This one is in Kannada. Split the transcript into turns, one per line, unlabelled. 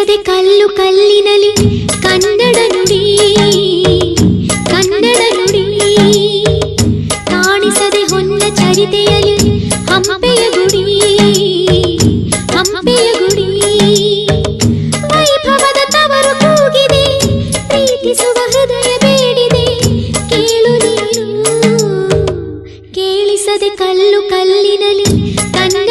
ಕೇಳಿಸದೆ ಕಲ್ಲು ಕಲ್ಲಿನಲಿ ಕನ್ನಡ ನುಡಿ ಕನ್ನಡ ನುಡಿ ಕಾಣಿಸದೆ ಹೊನ್ನ ಚರಿತೆಯಲಿ ಹಂಪೆಯ ಗುಡಿ ಹಂಪೆಯ ಗುಡಿ ವೈಭವದ ತವರು ಕೂಗಿದೆ ಪ್ರೀತಿಸುವ ಹೃದಯ ಬೇಡಿದೆ ಕೇಳು ನೀನು ಕೇಳಿಸದೆ ಕಲ್ಲು ಕಲ್ಲಿನಲಿ ಕನ್ನಡ